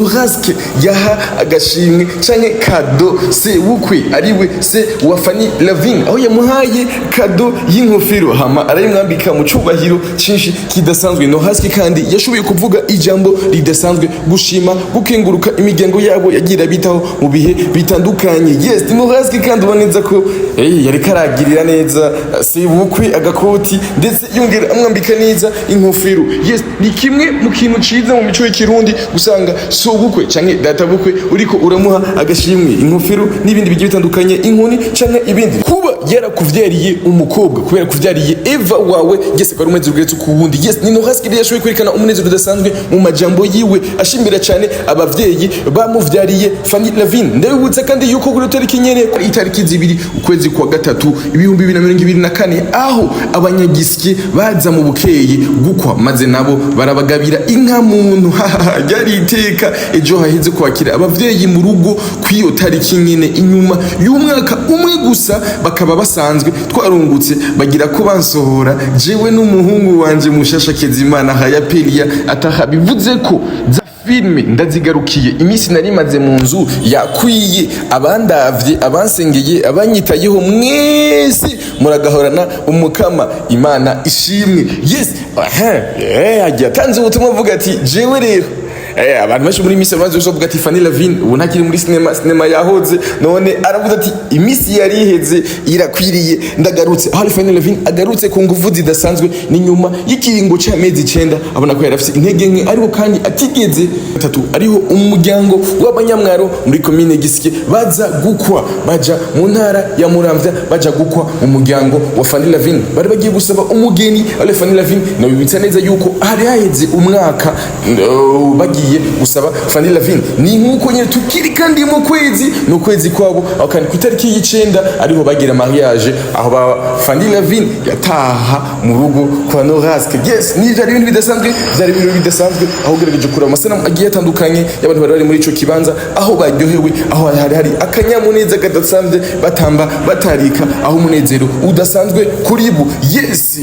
Norasque yaha agashimwe canke kado sebukwe ariwe se wa Fanny Lavine aho yamuhaye kado y'inkofero hama arayimwambika mu cubahiro cinshi kidasanzwe. Norasque kandi yashoboye kuvuga ijambo ridasanzwe gushima gukenguruka imiryango yabo yagira bitaho mu bihe bitandukanye. Yes, Norasque kandi uboneza ko yari karagirira neza sebukwe agakoti ndetse yongera amwambika neza inkofero. Yes, ni kimwe mu kintu ciza mu mico y'ikirundi gusanga sobukwe canke databukwe uriko uramuha agashimwe inkofero n'ibindi bigiye bitandukanye inkoni canke ibindi. Kuba yarakuvyariye umukobwa kubera kuvyariye Eva wawe yese ko rumeze urwetse kuwundi. Yes, ni Norasque yashoboye kwerekana umunezero udasanzwe mu majambo yiwe ashimira cyane abavyeyi bamuvyariye Fanny Lavine. Ndabibutsa kandi yuko kuri tariki nyene itariki 2 ukwezi kwa gatatu 2024 aho abanyagisye baza mu bukeye gukwa maze nabo barabagabira inka muntu ryari iteka ejo haheze kwakira abavyeyi mu rugo kwiyo tariki nyene inyuma y'umwaka umwe gusa bakaba basanzwe twarungutse bagira ko bansohora jewe n'umuhungu wanje mushasha Kezimana Ahaye ataha bivuze ko filme ndazigarukiye imisi nari maze mu nzu yakwiye abandavye abansengeye abanyitayeho mwese muragahorana umukama Imana ishimwe. Yes, ajya tanze ubutumwa vuga ati jewe rero abantu benshi muri misi bazo uvuga ati Fanny Lavine ubu ntakiri muri cinema yahoze none aravuga ati imisi yari iheze irakwiriye ndagarutse. Aho Fanny Lavine agarutse ku nguvu zidasanzwe ni nyuma y'ikiringo c'amezi 9 abona ko yarafise intege nke ariko kandi atigeze gatatu ariho umuryango w'abanyamwaro muri commune Gisike baza gukwa baja mu ntara ya Muramvya baja gukwa umuryango wa Fanny Lavine bari bagiye gusaba umugeni. Aho Fanny Lavine no bibitsa neza yuko hari haheze umwaka bagiye gusaba Fanny Lavine ni nkuko nyine tukiri kandi mu kwezi no kwezi kwabo aho kandi ku itariki y'icenda ariho bagira mariage aho ba Fanny Lavine yataha mu rugo kwa Norasque. Yes, ni byari ibintu bidasanzwe aho gerageje kura amasanamu agiye atandukanye y'abantu bari muri ico kibanza aho baryohewe aho hari akanyamuneza kadasanzwe batamba batarika aho umunezero udasanzwe kuri bo. Yes,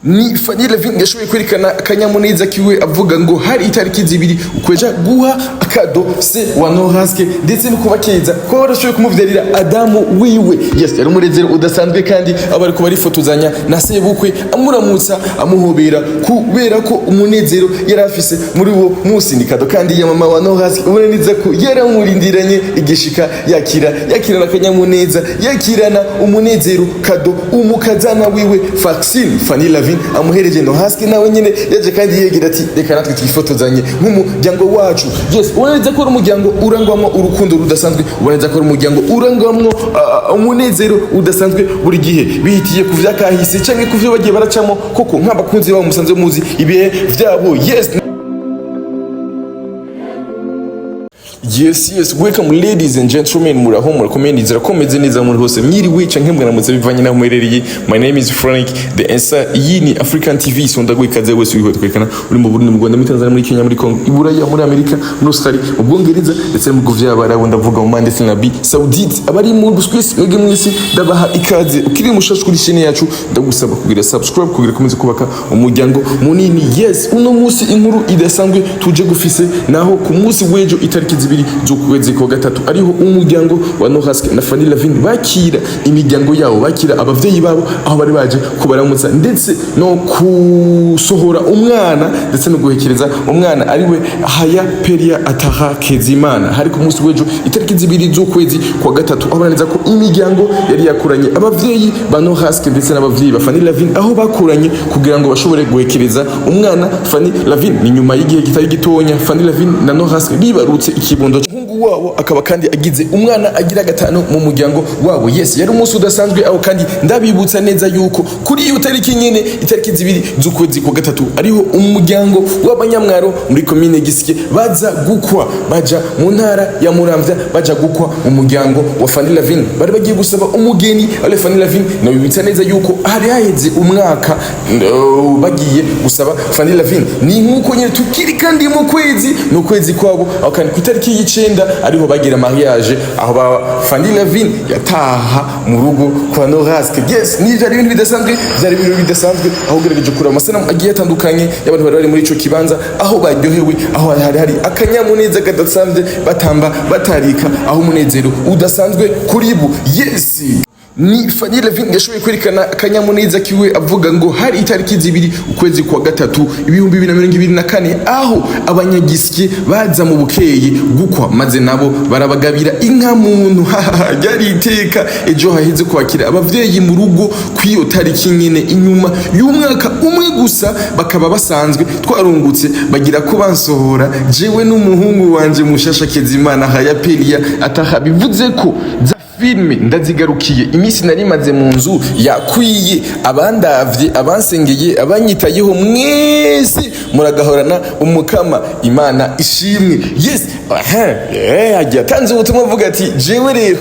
ni Fanny Lavine yashoboye kwerekana akanyamuneza kiwe avuga ngo hari itariki 2 ukweja guha akado se wa Norasque ndetse no kubakeza ko barashoboye kumuvyarira Adamu wiwe. Yes, yari umurezero udasanzwe kandi abari ko barifotozanya na sebukwe amuramutsa amuhobera kubera ko umunezero yari afise muri wo musi ni kado kandi ya mama wa Norasque uboneza ko yaramurindiranye igishika yakirana akanyamuneza yakirana umunezero kado umukazana wiwe Faxine Fanny Lavine amuhereje Norasque nawe nyene yaje kandi yegira ati reka natwe twifotozanye nk'umuryango wacu. Yes, uboneza ko umuryango urangwamo urukundo rudasanzwe uboneza ko umuryango urangwamo umunezero udasanzwe buri gihe bihitiye kuvyakahise canke kuvyo bagiye baracamo koko nk'abakunzi babo musanze muzi ibihe vyabo. Yes, welcome ladies and gentlemen muraho murakomeye zirakomeze neza muri hose mwiriwe canke mwaramutse bivanye naho mwerereye. My name is Frank the answer yini African TV sonda gwikaze wese wiho twekana uri mu Burundi mu Rwanda muri Tanzania muri Kenya muri Congo Iburaya muri Amerika muri Australia mu Bwongereza ndetse mu guvya barabo ndavuga mu Mandesi na Bi Saudite abari mu Buswisi mwege mwisi ndabaha ikaze ukiri mushashu kuri chaîne yacu ndagusaba kugira subscribe kugira komeze kubaka umuryango munini. Yes, uno musi inkuru idasanzwe tuje gufise naho ku musi wejo itariki 2 z'ukwezi kwa gatatu ariho umuryango wa Norasque na Fanny Lavine bakira imiryango yabo bakira abavyeyi babo aho bari baje kubaramutsa ndetse no kusohora umwana ndetse no guhekereza umwana ariwe Ahaye ataha Kezimana. Hari ku munsi wejo itariki 2 z'ukwezi kwa gatatu aho baneza ko imiryango yari yakuranye abavyeyi ba Norasque ndetse n'abavyeyi ba Fanny Lavine aho bakuranye kugira ngo bashobore guhekereza umwana Fanny Lavine. Ni nyuma y'igihe kitari gitonya Fanny Lavine na Norasque bibarutse ikibondo umuhungu wabo akaba kandi agize umwana agira gatano mu muryango wabo. Yes, yari umunsi udasanzwe aho kandi ndabibutsa neza yuko kuri iyo tariki nyene itariki 2 z'ukwezi kwa gatatu ariho umuryango w'abanyamwaro muri commune Gisike baza gukwa baja mu ntara ya Muramvya baja gukwa umuryango wa Fanny Lavine bari bagiye gusaba umugeni. Aho Fanny Lavine no bibutsa neza yuko hari haheze umwaka bagiye gusaba Fanny Lavine ni nkuko nyene tukiri kandi mu kwezi no kwezi kwabo aho kandi ku itariki y'icenda ariho bagira mariage aho ba Fanny Lavine yataha mu rugo kwa Norasque. Yes, ni byari ibintu bidasanzwe, byari ibintu bidasanzwe aho gerageje kureba amasanamu agiye atandukanye y'abantu bari muri ico kibanza aho baryohewe, aho hari akanyamuneza kadasanzwe batamba batarika, aho umunezero udasanzwe kuri bo. Yes, ni Fanny Lavine yashoboye kwerekana akanyamuneza kiwe avuga ngo hari itariki 2 ukwezi kwa gatatu 2024 aho abanyagisye baza mu bukeye gukwa maze nabo barabagabira inka muntu. Ryari iteka ejo haheze kwakira abavyeyi mu rugo kwiyo tariki nyene inyuma y'umwaka umwe gusa bakaba basanzwe twarungutse bagira ko bansohora jewe n'umuhungu wanje mushasha Kezimana Ahaye Ataha bivuze ko filme ndazigarukiye imisi narimaze mu nzu yakwiye abandavye abansengeye abanyitayeho mwese muragahorana umukama Imana ishimwe. Yes, ajya tanze ubutumwa avuga ati jewe rero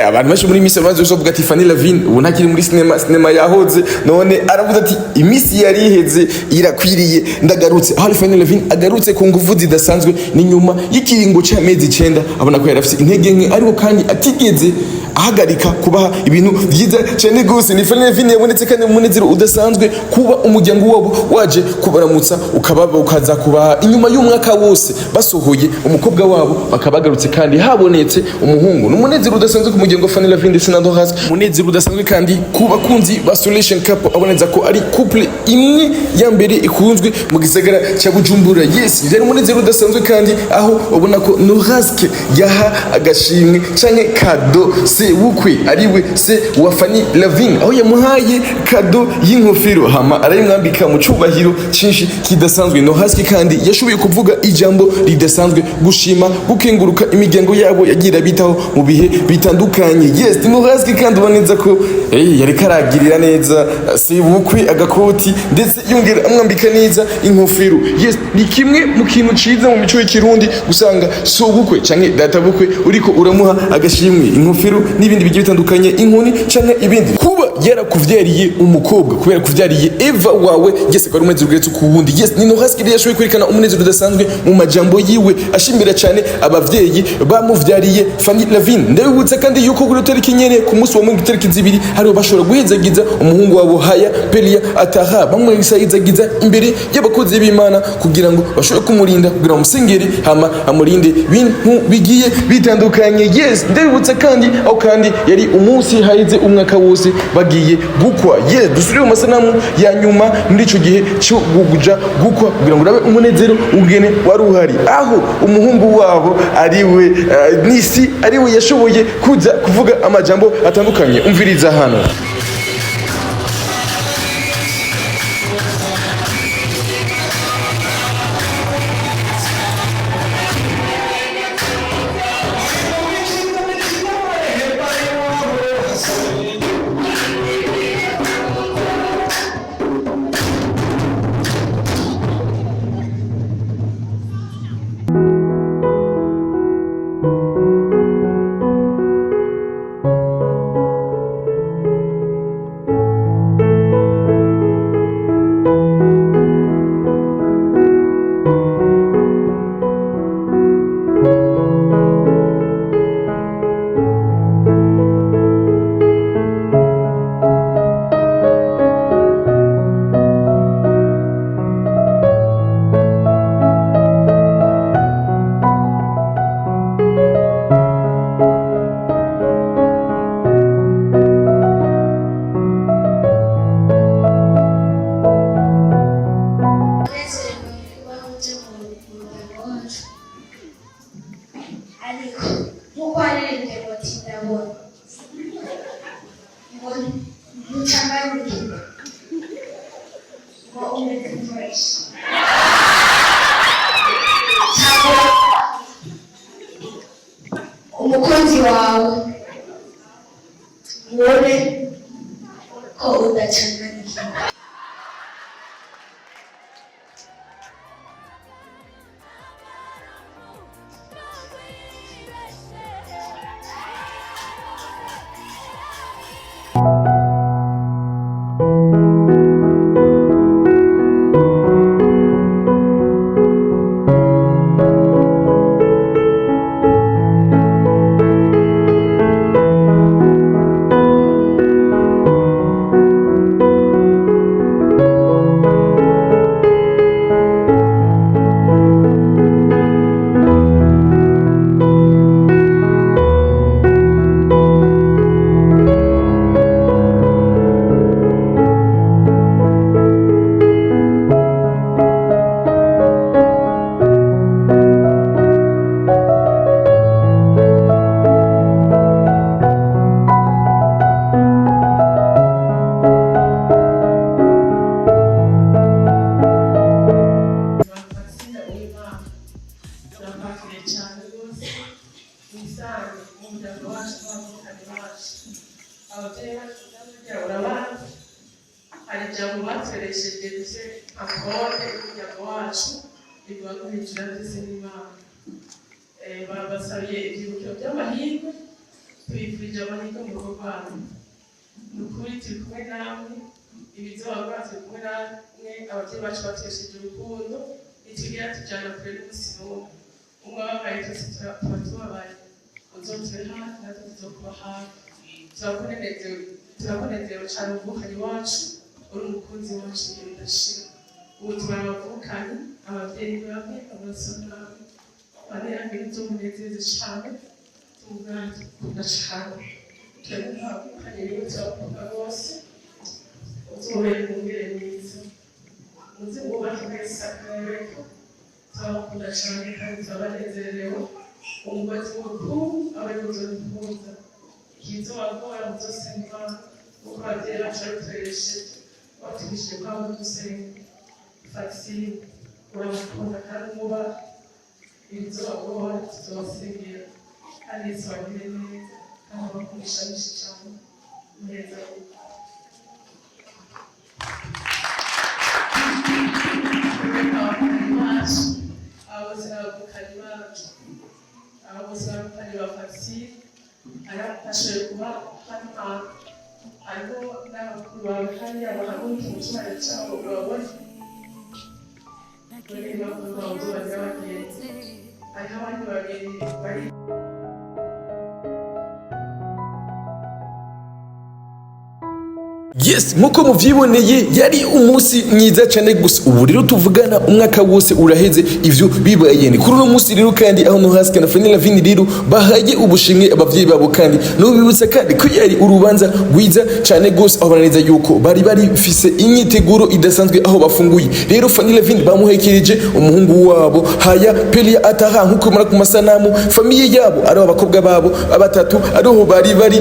abantu benshi muri imisi bamaze kuvuga ati Fanny Lavine ubu ntakiri muri cinema yahoze none aravuga ati imisi yari iheze irakwiriye ndagarutse. Aho Fanny Lavine agarutse ku nguvu zidasanzwe ni nyuma y'ikiringo cy'amezi 9 abona ko yarafite intege nke ariko kandi atigeze ahagarika kubaha ibintu byiza cyane gose. Ni Fanny Lavine yabonetse kandi umunezero udasanzwe kuba umuryango wabo waje kubaramutsa ukababa ukaza kubaha inyuma y'umwaka wose basohoye umukobwa wabo bakabagarutse kandi habonetse umuhungu n'umunezero udasanzwe ku muryango Fanny Lavine ndetse na Norasque. Umunezero udasanzwe kandi ku bakunzi ba Solution Couple aboneza ko ari couple imwe ya mbere ikunzwe mu gisagara cya Bujumbura. Yes, byari umunezero udasanzwe kandi aho ubona ko Norasque yaha agashimwe canke kado SEBUKWE ariwe se wa Fanny Lavine aho yamuhaye kado y'inkofero hama arayimwambika mu cubahiro cinshi kidasanzwe. Norasque kandi yashoboye kuvuga ijambo ridasanzwe gushima gukenguruka imiryango yabo yagira bitaho mu bihe bitandukanye. Yes, Norasque kandi uboneza ko yari karagirira neza SEBUKWE agakoti ndetse yongera amwambika neza inkofero. Yes, ni kimwe mu kintu ciza mu mico y'ikirundi gusanga sobukwe canke databukwe uriko uramuha agashimwe inkofero n'ibindi bigiye bitandukanye inkoni canke ibindi. Kuba yarakuvyariye umukobwa kubera kuvyariye Eva wawe yese ko rumeze rugetse ku wundi. Yes, ni Norasque yashoboye kwerekana umunezero udasanzwe mu majambo yiwe ashimira cyane abavyeyi bamuvyariye Fanny Lavine. Ndabibutsa kandi yuko kuri tariki nyene ku munsi wa Mungu tariki 2 hariho bashobora guhezagiza umuhungu wabo Ahaye Ataha bamwisayizagiza imbere y'abakozi b'Imana kugira ngo bashobore kumurinda kugira ngo musengere hama amurinde bintu bigiye bitandukanye. Yes, ndabibutsa kandi aho kandi yari umunsi haize umwaka wose bagiye gukwa. Yes, dusubire mu masanamu ya nyuma muri ico gihe cyo guguja gukwa kugira ngo urabe umunezero ugene wari uhari aho umuhungu wabo ariwe Nisi ariwe yashoboye kuza kuvuga amajambo atandukanye. Umviriza hano. umukunzi wawe ubone ko udacanganiye. cyane rwose nisange mu muryango wacu n'abavukanye bacu ababyeyi bacu kugira urabazi hari ijambo batweresheje ndetse akode y'umuryango wacu rivuga ko hejuru ndetse n'Imana babasabiye ibyibukiro by'amahirwe tubifurije amahirwe mu rugo rwabo ni ukuri turi kumwe namwe ibizoba turi kumwe namwe ababyeyi bacu batwesheje urukundo nitugira tujyana kure n'umunsi n'umwe umwe wambaye twese tuba tubabaye uzotube hafi natwe tuzokuba hafi turakunezerewe cyane umuvukanye wacu uri umukunzi wacu igihe bidashira ubu tubara abavukanye ababyeyi bamwe abasore bamwe banirambere tumunezeze cyane tumugana tukunda cyane twebwe nk'abavukanye rero turabakunda bose uzobere umubwire mwiza muze mwubake mwese akareko turabakunda cyane kandi turabanezerewe umugozi mukuru abayobozi b'impuza ikizo bagora muzosenga kuko ababyeyi bacu babitweresheje batubishije kwabo dusenga vaccine urabakunda kandi muba ibizo bagora tuzobasengera kandi Yesu bagire neza kandi abakundisha benshi cyane neza abavukanye bacu abakozi n'abavukanye bacu abakozi n'abavukanye ba vaccine arashoboye kuba hano hariho n'abakuru bawe kandi abahaguruka umutima cyabo urabona bari bakuru bawe bari bagenzi hariho abandi babiri bari Yes, nkuko muvyiboneye yari umunsi mwiza cyane gusa ubu rero tuvugana umwaka wose uraheze ivyo bibaye ni kuri uno munsi rero kandi aho Norasque na Fanny Lavine rero bahaye ubushimwe abavyeyi babo kandi no bibutsa kandi ko yari urubanza rwiza cyane gusa aho baraneza yuko bari fise imyiteguro idasanzwe aho bafunguye rero Fanny Lavine bamuhekereje umuhungu wabo Haya Pelia ataha nkuko mara ku masanamu famiye yabo ari abakobwa babo abatatu ariho bari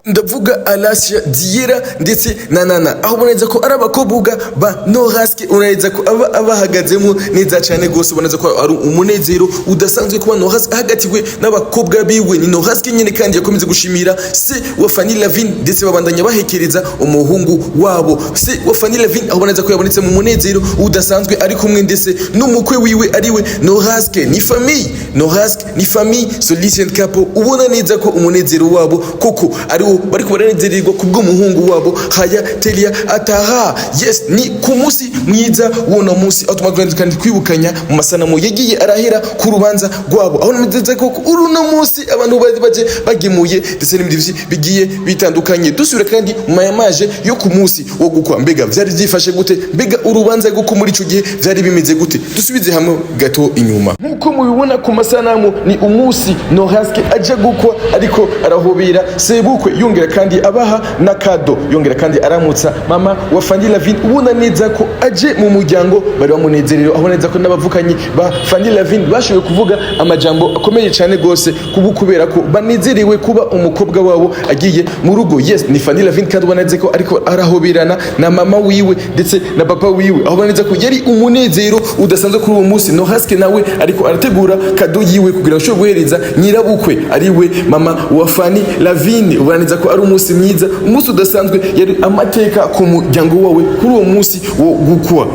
ndavuga Alasia Diera ndetse na Nana aho boneza ko ari abakobwa ba Norasque ureza ko abahagazemo neza cyane gose boneza ko ari umunezero udasanzwe kuba Norasque ahagatiwe n'abakobwa biwe ni Norasque nyene kandi yakomeze gushimira se wa Fanny Lavine ndetse babandanya bahekereza umuhungu wabo se wa Fanny Lavine aho boneza ko yabonetse mu munezero udasanzwe ari kumwe ndetse n'umukwe wiwe ariwe Norasque ni famille Norasque ni famille solution couple ubona neza ko umunezero wabo koko ariwo bari kubaranezererwa kubwo umuhungu wabo Haya Pelia ataha yes ni ku munsi mwiza wona munsi automagenda kandi kwibukanya mu masanamu yagiye arahera ku rubanza rwabo aho nimeze ko uruno munsi abantu baje bagemuye ndetse n'ibindi bigiye bitandukanye dusubira kandi mu mayamaje yo ku munsi wo gukwa mbega vyari byifashe gute mbega urubanza rwo muri ico gihe vyari bimeze gute dusubize hamwe gato inyuma nkuko mubibona ku masanamu ni umunsi Norasque aje gukwa ariko arahobera sebukwe yongera kandi abaha na kado yongera kandi aramutsa mama wa Fanny Lavine ubona neza ko aje mu muryango bari bamunezerero aho neza ko n'abavukanye ba Fanny Lavine bashoboye kuvuga amajambo akomeye cyane gose kubera ko banezerewe kuba umukobwa wabo agiye mu rugo yes ni Fanny Lavine kandi ubona neza ko ariko arahoberana na mama wiwe ndetse na papa wiwe aho ubona neza ko yari umunezero udasanzwe kuri uwo munsi Norasque nawe ariko arategura kado yiwe kugira ngo ashobore guhereza nyirabukwe ariwe mama wa Fanny Lavine ubona neza ko ari umunsi mwiza umunsi udasanzwe yari amateka ku muryango wawe kuri uwo munsi wo gukwa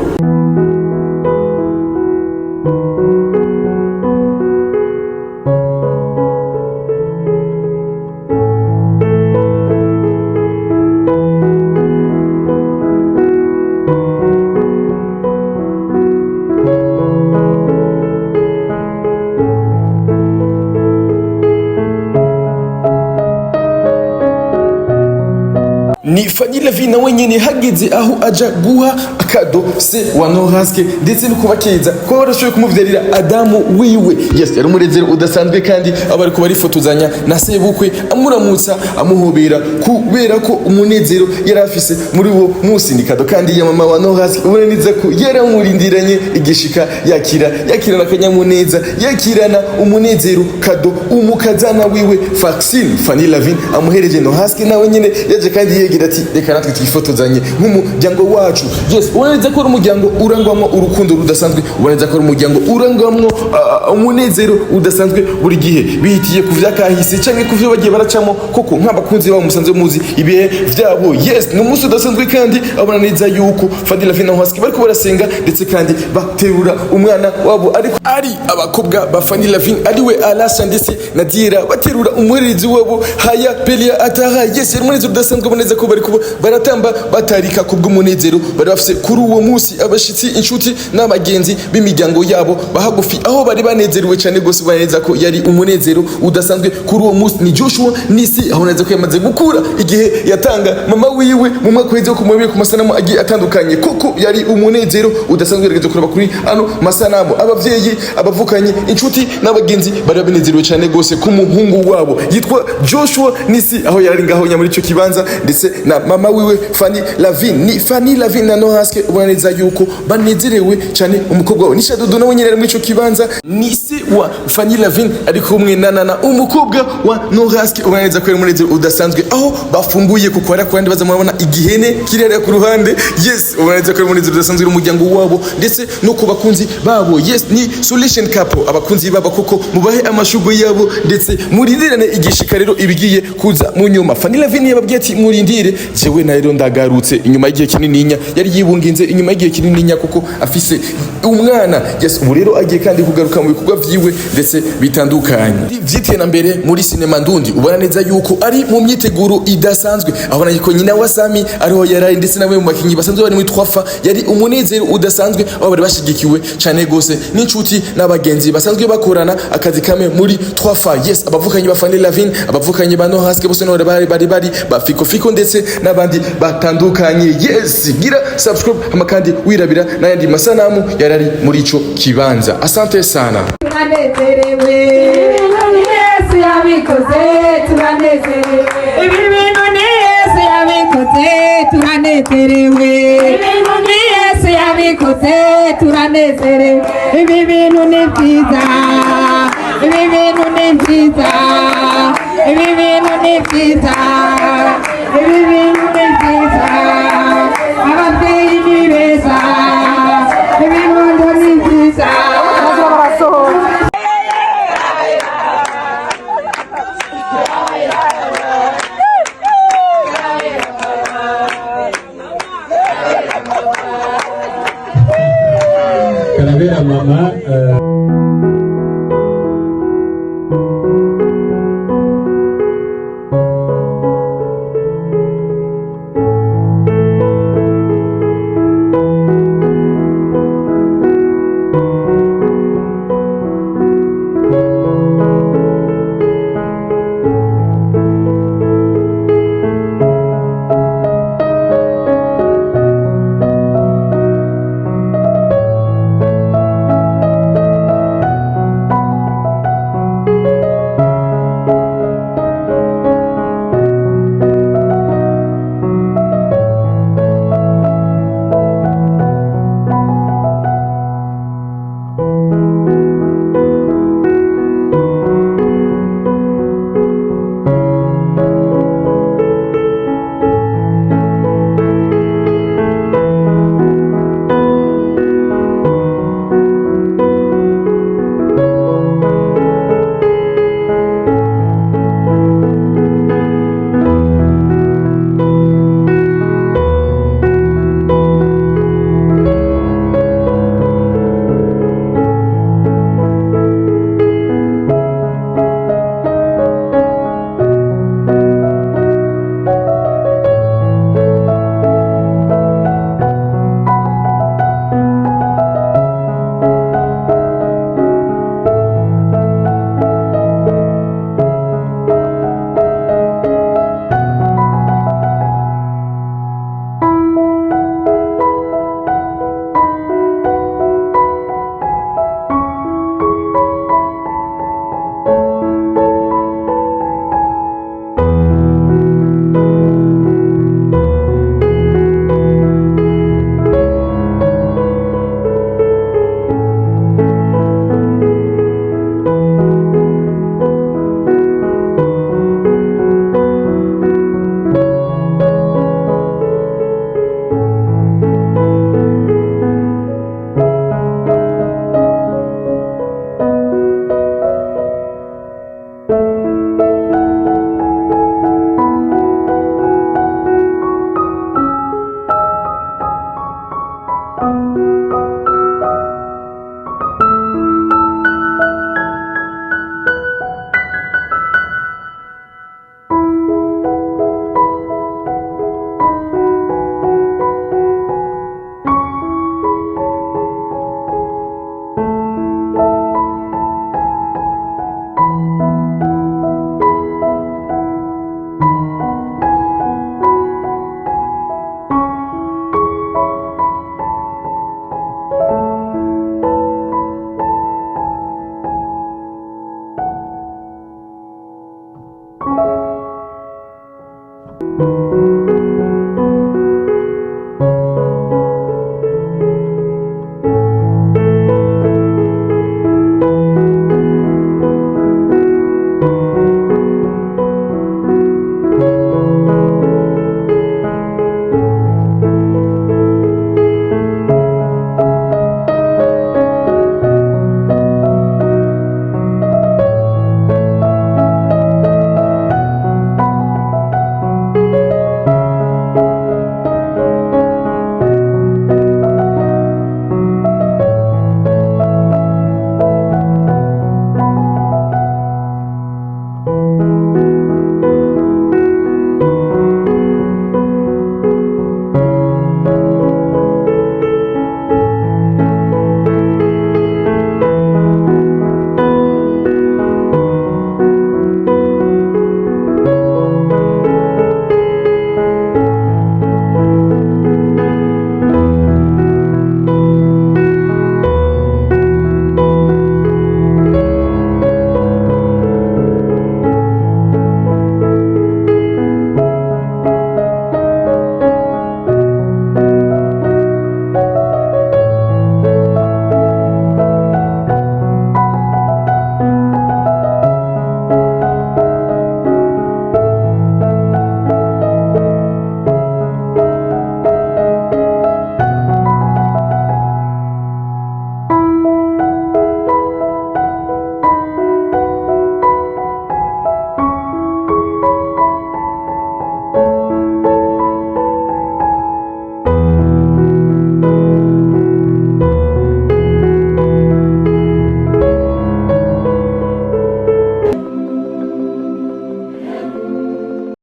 ni Fanny Lavine wenyine hageze aho aja guha akado se wa Norasque ndetse no kubakeza ko barashoboye kumuvyarira Adamu wiwe yes yari umurezero udasanzwe kandi abari ko barifotozanya na sebukwe amuramutsa amuhobera kubera ko umunezero yari afise muri wo munsi ni kado kandi ya mama wa Norasque ubona neza ko yaramurindiranye igishika yakirana akanyamuneza yakirana umunezero kado umukazana wiwe vaccine Fanny Lavine amuhereje Norasque nawe nyene yaje kandi yegira arababwira ati reka natwe twifotozanye nk'umuryango wacu. Yes, uboneza ko ari umuryango urangwamwo urukundo rudasanzwe, uboneza ko ari umuryango urangwamwo umunezero udasanzwe buri gihe, bihitiye ku vyakahise canke ku vyo bagiye baracamo koko nk'abakunzi babo musanzwe muzi ibihe vyabo. Yes, ni umunsi udasanzwe kandi abona neza yuko Fanny Lavine Ahuye bariko barasenga ndetse kandi baterura umwana wabo, ariko ari abakobwa ba Fanny Lavine ariwe Alasha ndetse na Diera baterura umuririzi wabo Haya Pelia Ataha. Yes, yari umunezero udasanzwe, boneza ko bariko baratamba batarika kubw'umunezero bari bafise kuri uwo munsi, abashitsi inshuti n'abagenzi b'imiryango yabo bahagufi aho bari banezerewe cyane gose, baneza ko yari umunezero udasanzwe kuri uwo munsi. Ni Joshua Nisi aho neza ko yamaze gukura igihe yatanga mama wiwe mu mwaka w'ejo kumubiri ku masanamu agiye atandukanye, koko yari umunezero udasanzwe. Rege kureba kuri ano masanamu abavyeyi abavukanye inshuti n'abagenzi bari banezerewe cyane gose ku muhungu wabo yitwa Joshua Nisi aho yari ngaho nya muri ico kibanza, ndetse na mama wiwe Fanny Lavine. Ni Fanny Lavine na Norasque uboneza yuko banezerewe cyane umukobwa wabo Nisha Dodo nawe nyine muri ico kibanza. Nisi wa Fanny Lavine ari kumwe na umukobwa wa Norasque uboneza ko ari umunezero udasanzwe aho bafunguye kuko ari kwandi baza murabona igihene kirere ku ruhande. Yes, uboneza ko ari umunezero udasanzwe umuryango wabo ndetse no ku bakunzi babo. Yes, ni solution couple abakunzi babo koko mubahe amashugo yabo ndetse murindirane igishika rero ibigiye kuza mu nyuma. Fanny Lavine yababwiye ati murindire jewe na rero ndagarutse inyuma y'igihe kinininya, yari yibunginze inyuma y'igihe kinininya kuko afise umwana. Yes, ubu rero agiye kandi kugaruka mu bikorwa vyiwe ndetse bitandukanye vyitena mbere muri sinema ndundi. Ubona neza yuko ari mu myiteguro idasanzwe, abona yuko nyina wa Sami ariho yaraye ndetse nawe mu bakinyi basanzwe bari mu twafa, yari umunezero udasanzwe aho bari bashigikiwe cyane gose n'inshuti n'abagenzi basanzwe bakorana akazi kame muri twafa. Yes, abavukanyi ba Fanny Lavine, abavukanyi ba Norasque bose no bari ba Fiko ndetse n'abandi batandukanye. Yes, gira subscribe hama kandi wirabira n'ayandi masanamu yarari muri ico kibanza. Asante sana. Turanezerewe Yesu yabikoze, turanezerewe ibi bintu ni Yesu yabikoze, turanezerewe Yesu yabikoze, turanezerewe ibi bintu ni byiza, ibi bintu ni byiza, ibi bintu ni byiza, ibi bintu